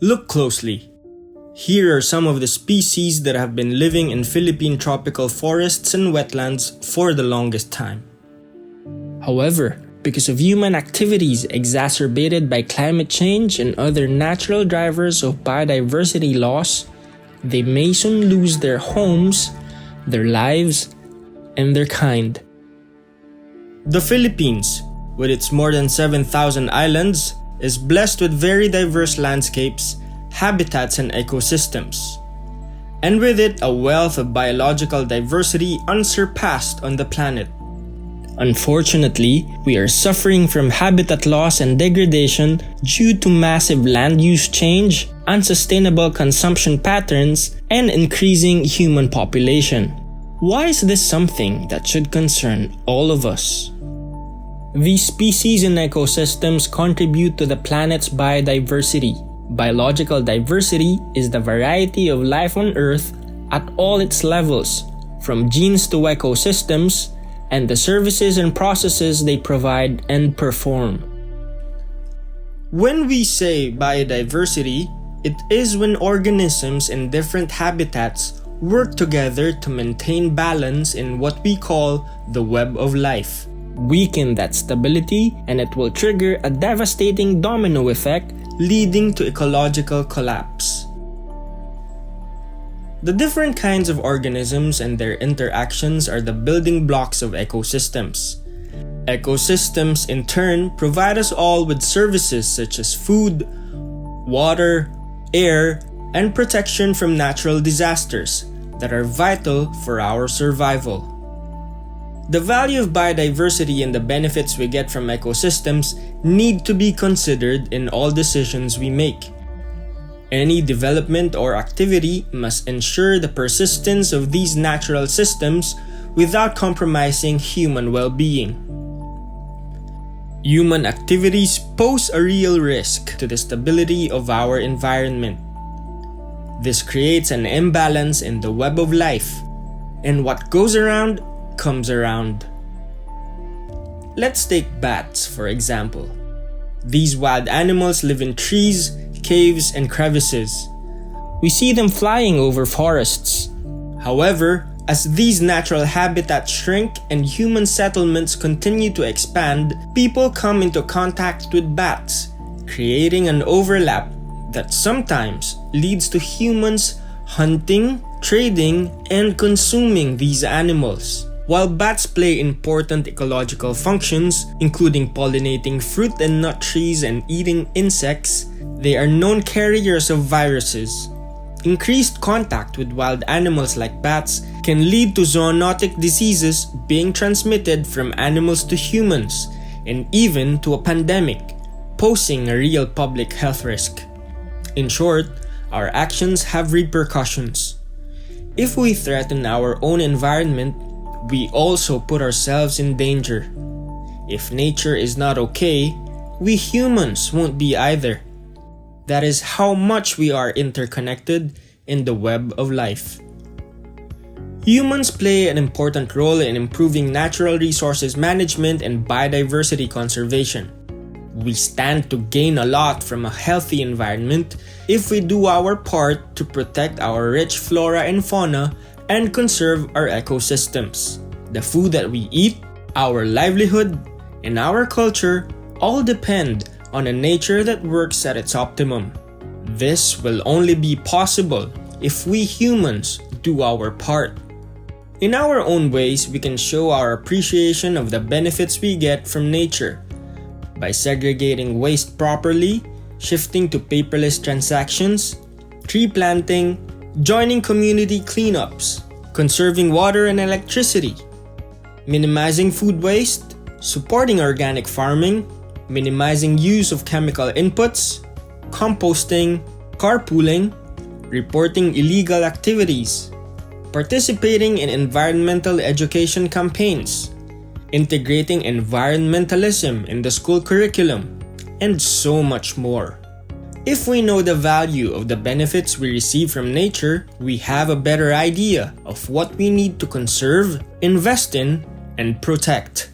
Look closely. Here are some of the species that have been living in Philippine tropical forests and wetlands for the longest time. However, because of human activities exacerbated by climate change and other natural drivers of biodiversity loss, they may soon lose their homes, their lives, and their kind. The Philippines, with its more than 7,000 islands, is blessed with very diverse landscapes, habitats, and ecosystems. And with it, a wealth of biological diversity unsurpassed on the planet. Unfortunately, we are suffering from habitat loss and degradation due to massive land use change, unsustainable consumption patterns, and increasing human population. Why is this something that should concern all of us? These species and ecosystems contribute to the planet's biodiversity. Biological diversity is the variety of life on Earth at all its levels, from genes to ecosystems, and the services and processes they provide and perform. When we say biodiversity, it is when organisms in different habitats work together to maintain balance in what we call the web of life. Weaken that stability, and it will trigger a devastating domino effect, leading to ecological collapse. The different kinds of organisms and their interactions are the building blocks of ecosystems. Ecosystems, in turn, provide us all with services such as food, water, air, and protection from natural disasters that are vital for our survival. The value of biodiversity and the benefits we get from ecosystems need to be considered in all decisions we make. Any development or activity must ensure the persistence of these natural systems without compromising human well-being. Human activities pose a real risk to the stability of our environment. This creates an imbalance in the web of life, and what goes around comes around. Let's take bats, for example. These wild animals live in trees, caves, and crevices. We see them flying over forests. However, as these natural habitats shrink and human settlements continue to expand, people come into contact with bats, creating an overlap that sometimes leads to humans hunting, trading, and consuming these animals. While bats play important ecological functions, including pollinating fruit and nut trees and eating insects, they are known carriers of viruses. Increased contact with wild animals like bats can lead to zoonotic diseases being transmitted from animals to humans, and even to a pandemic, posing a real public health risk. In short, our actions have repercussions. If we threaten our own environment, we also put ourselves in danger. If nature is not okay, we humans won't be either. That is how much we are interconnected in the web of life. Humans play an important role in improving natural resources management and biodiversity conservation. We stand to gain a lot from a healthy environment if we do our part to protect our rich flora and fauna and conserve our ecosystems. The food that we eat, our livelihood, and our culture all depend on a nature that works at its optimum. This will only be possible if we humans do our part. In our own ways, we can show our appreciation of the benefits we get from nature by segregating waste properly, shifting to paperless transactions, tree planting, joining community cleanups, conserving water and electricity, minimizing food waste, supporting organic farming, minimizing use of chemical inputs, composting, carpooling, reporting illegal activities, participating in environmental education campaigns, integrating environmentalism in the school curriculum, and so much more. If we know the value of the benefits we receive from nature, we have a better idea of what we need to conserve, invest in, and protect.